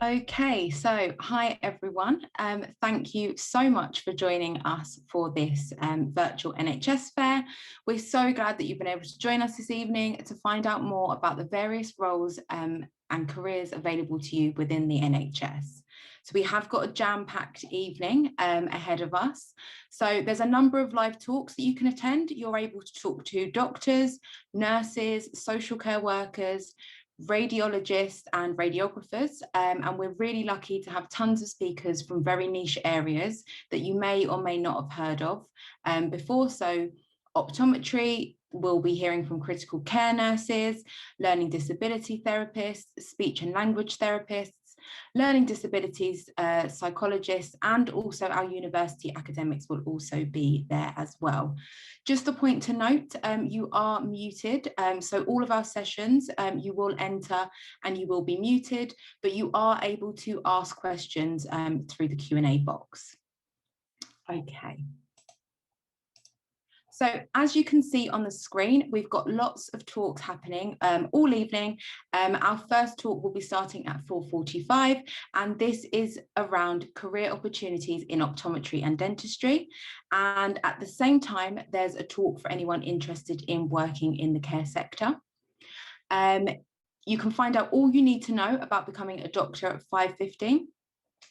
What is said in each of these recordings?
Okay, so hi everyone. Thank you so much for joining us for this virtual NHS fair. We're so glad that you've been able to join us this evening to find out more about the various roles and careers available to you within the NHS. So we have got a jam-packed evening ahead of us. So there's a number of live talks that you can attend. You're able to talk to doctors, nurses, social care workers, radiologists and radiographers, and we're really lucky to have tons of speakers from very niche areas that you may or may not have heard of before. So optometry, we'll be hearing from critical care nurses, learning disability therapists, speech and language therapists, learning disabilities psychologists, and also our university academics will also be there as well. Just a point to note, you are muted, so all of our sessions you will enter and you will be muted, but you are able to ask questions through the Q&A box. Okay. So as you can see on the screen, we've got lots of talks happening all evening. Our first talk will be starting at 4:45, and this is around career opportunities in optometry and dentistry. And at the same time, there's a talk for anyone interested in working in the care sector. You can find out all you need to know about becoming a doctor at 5:15,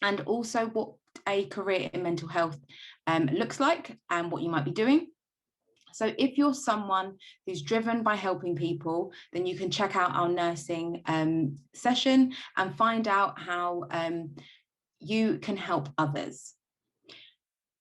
and also what a career in mental health looks like and what you might be doing. So if you're someone who's driven by helping people, then you can check out our nursing session and find out how you can help others.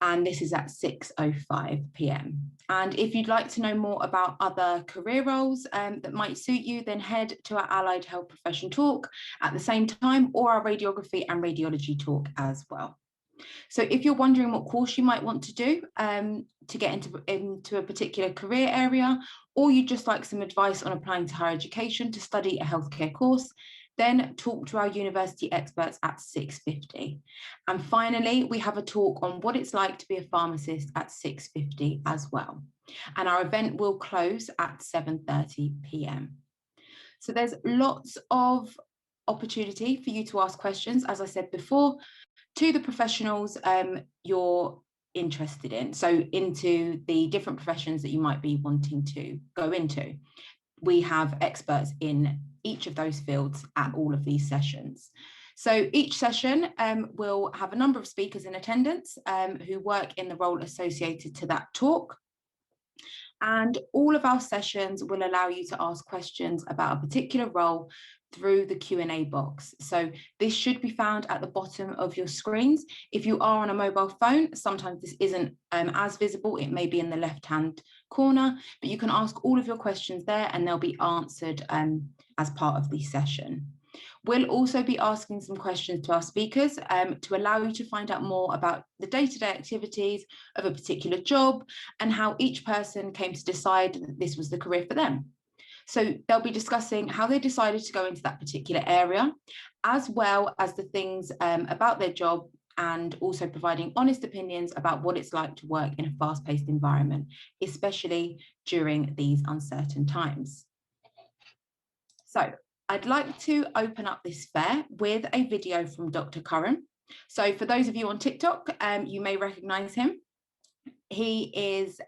And this is at 6:05 p.m. And if you'd like to know more about other career roles that might suit you, then head to our allied health profession talk at the same time, or our radiography and radiology talk as well. So if you're wondering what course you might want to do to get into a particular career area, or you'd just like some advice on applying to higher education to study a healthcare course, then talk to our university experts at 6:50. And finally, we have a talk on what it's like to be a pharmacist at 6:50 as well. And our event will close at 7:30 p.m. So there's lots of opportunity for you to ask questions, as I said before, to the professionals you're interested in, so into the different professions that you might be wanting to go into. We have experts in each of those fields at all of these sessions. So each session will have a number of speakers in attendance who work in the role associated to that talk. And all of our sessions will allow you to ask questions about a particular role through the Q&A box. So this should be found at the bottom of your screens. If you are on a mobile phone, sometimes this isn't as visible. It may be in the left-hand corner, but you can ask all of your questions there and they'll be answered as part of the session. We'll also be asking some questions to our speakers to allow you to find out more about the day-to-day activities of a particular job and how each person came to decide that this was the career for them. So they'll be discussing how they decided to go into that particular area, as well as the things about their job, and also providing honest opinions about what it's like to work in a fast-paced environment, especially during these uncertain times. So I'd like to open up this fair with a video from Dr. Curran. So for those of you on TikTok, you may recognize him. He is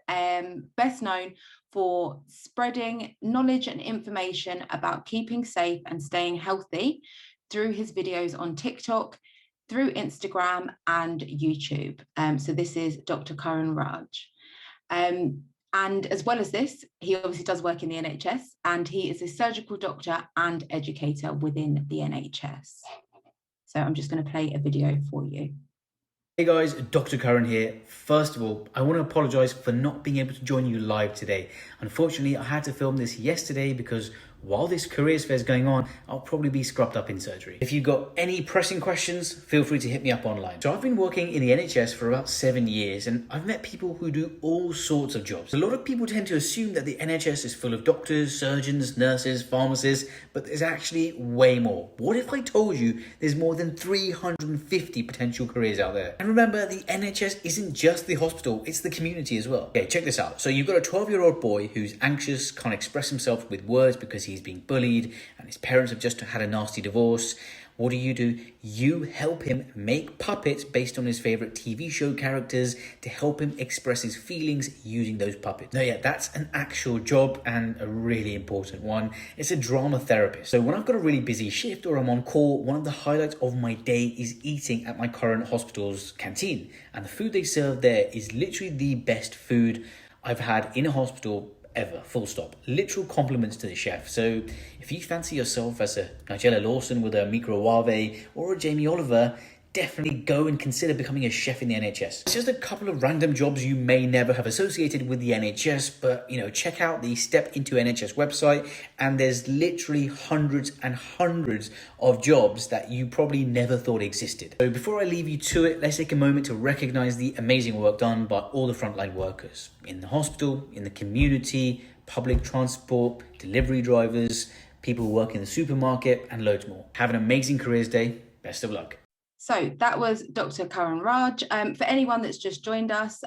best known for spreading knowledge and information about keeping safe and staying healthy through his videos on TikTok, through Instagram and YouTube. So this is Dr. Curran Raj. And as well as this, he obviously does work in the NHS, and he is a surgical doctor and educator within the NHS. So I'm just going to play a video for you. Hey guys, Dr. Curran here. First of all, I want to apologise for not being able to join you live today. Unfortunately, I had to film this yesterday because while this careers fair is going on, I'll probably be scrubbed up in surgery. If you've got any pressing questions, feel free to hit me up online. So I've been working in the NHS for about 7 years and I've met people who do all sorts of jobs. A lot of people tend to assume that the NHS is full of doctors, surgeons, nurses, pharmacists, but there's actually way more. What if I told you there's more than 350 potential careers out there? And remember, the NHS isn't just the hospital, it's the community as well. Okay, check this out. So you've got a 12-year-old boy who's anxious, can't express himself with words because he's being bullied and his parents have just had a nasty divorce. What do? You help him make puppets based on his favorite TV show characters to help him express his feelings using those puppets. Now, yeah, that's an actual job and a really important one. It's a drama therapist. So when I've got a really busy shift or I'm on call, one of the highlights of my day is eating at my current hospital's canteen. And the food they serve there is literally the best food I've had in a hospital ever, full stop. Literal compliments to the chef. So if you fancy yourself as a Nigella Lawson with a Micro Wave or a Jamie Oliver, definitely go and consider becoming a chef in the NHS. It's just a couple of random jobs you may never have associated with the NHS, but check out the Step Into NHS website and there's literally hundreds and hundreds of jobs that you probably never thought existed. So before I leave you to it, let's take a moment to recognize the amazing work done by all the frontline workers in the hospital, in the community, public transport, delivery drivers, people who work in the supermarket, and loads more. Have an amazing careers day. Best of luck. So that was Dr. Curran Raj. For anyone that's just joined us,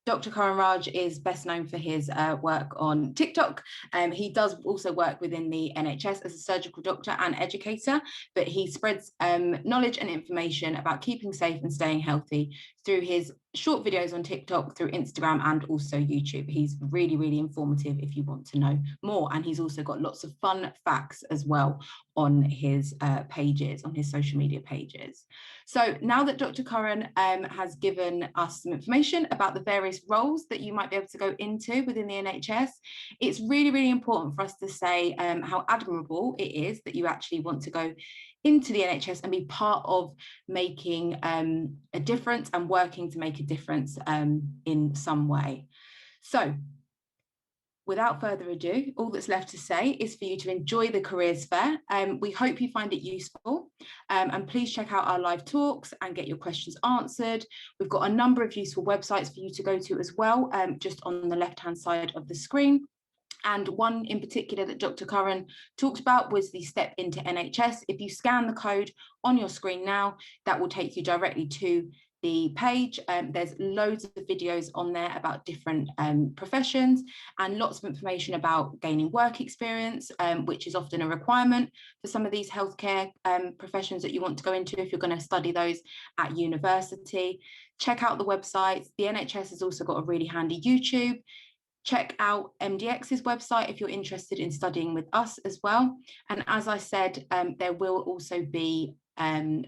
Dr. Curran Raj is best known for his work on TikTok. He does also work within the NHS as a surgical doctor and educator, but he spreads knowledge and information about keeping safe and staying healthy through his short videos on TikTok, through Instagram, and also YouTube. He's really, really informative if you want to know more. And he's also got lots of fun facts as well on his pages, on his social media pages. So now that Dr. Curran has given us some information about the various roles that you might be able to go into within the NHS, it's really, really important for us to say how admirable it is that you actually want to go into the NHS and be part of making a difference and working to make a difference in some way. So without further ado, all that's left to say is for you to enjoy the careers fair. We hope you find it useful, and please check out our live talks and get your questions answered. We've got a number of useful websites for you to go to as well, just on the left-hand side of the screen. And one in particular that Dr. Curran talked about was the Step Into NHS. If you scan the code on your screen now, that will take you directly to the page. There's loads of videos on there about different professions and lots of information about gaining work experience, which is often a requirement for some of these healthcare professions that you want to go into if you're going to study those at university. Check out the websites. The NHS has also got a really handy YouTube. Check out MDX's website if you're interested in studying with us as well. And as I said, there will also be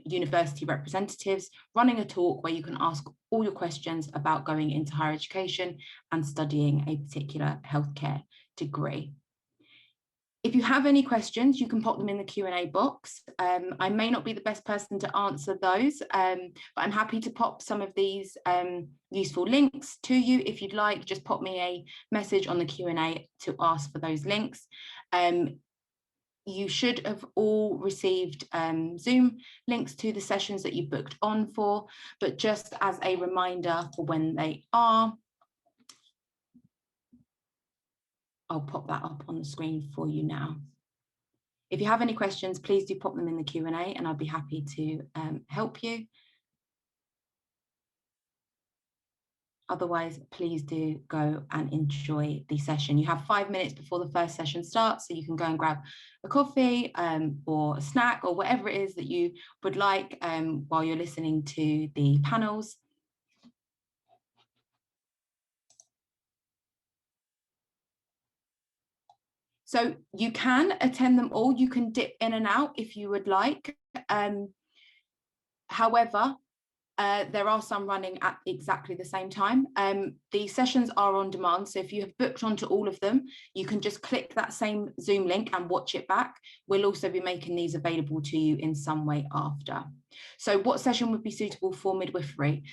university representatives running a talk where you can ask all your questions about going into higher education and studying a particular healthcare degree. If you have any questions, you can pop them in the Q&A box. I may not be the best person to answer those, but I'm happy to pop some of these useful links to you. If you'd like, just pop me a message on the Q&A to ask for those links. You should have all received Zoom links to the sessions that you booked on for, but just as a reminder for when they are, I'll pop that up on the screen for you now. If you have any questions, please do pop them in the Q&A and I'll be happy to help you. Otherwise, please do go and enjoy the session. You have 5 minutes before the first session starts, so you can go and grab a coffee or a snack or whatever it is that you would like while you're listening to the panels. So you can attend them all. You can dip in and out if you would like. However, there are some running at exactly the same time. The sessions are on demand, so if you have booked onto all of them, you can just click that same Zoom link and watch it back. We'll also be making these available to you in some way after. So what session would be suitable for midwifery?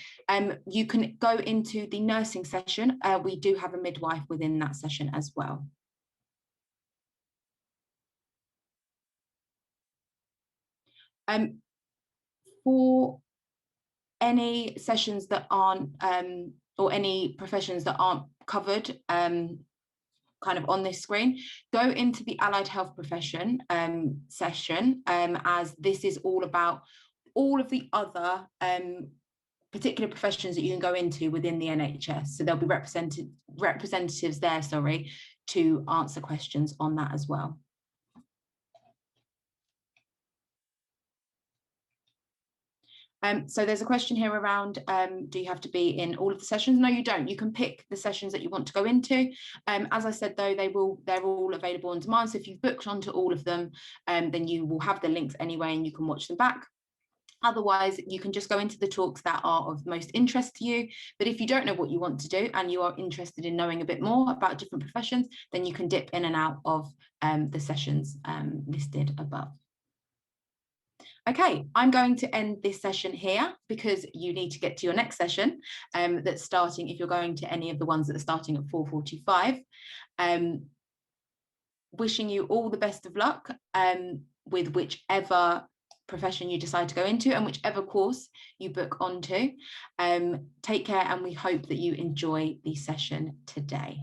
You can go into the nursing session. We do have a midwife within that session as well. For any sessions that aren't, or any professions that aren't covered kind of on this screen, go into the allied health profession session, as this is all about all of the other particular professions that you can go into within the NHS. So there'll be representatives there, to answer questions on that as well. So there's a question here around, do you have to be in all of the sessions? No, you don't. You can pick the sessions that you want to go into. As I said, though, they're all available on demand. So if you've booked onto all of them, then you will have the links anyway, and you can watch them back. Otherwise, you can just go into the talks that are of most interest to you. But if you don't know what you want to do and you are interested in knowing a bit more about different professions, then you can dip in and out of the sessions listed above. Okay, I'm going to end this session here because you need to get to your next session that's starting, if you're going to any of the ones that are starting at 4:45. Wishing you all the best of luck with whichever profession you decide to go into and whichever course you book onto. Take care, and we hope that you enjoy the session today.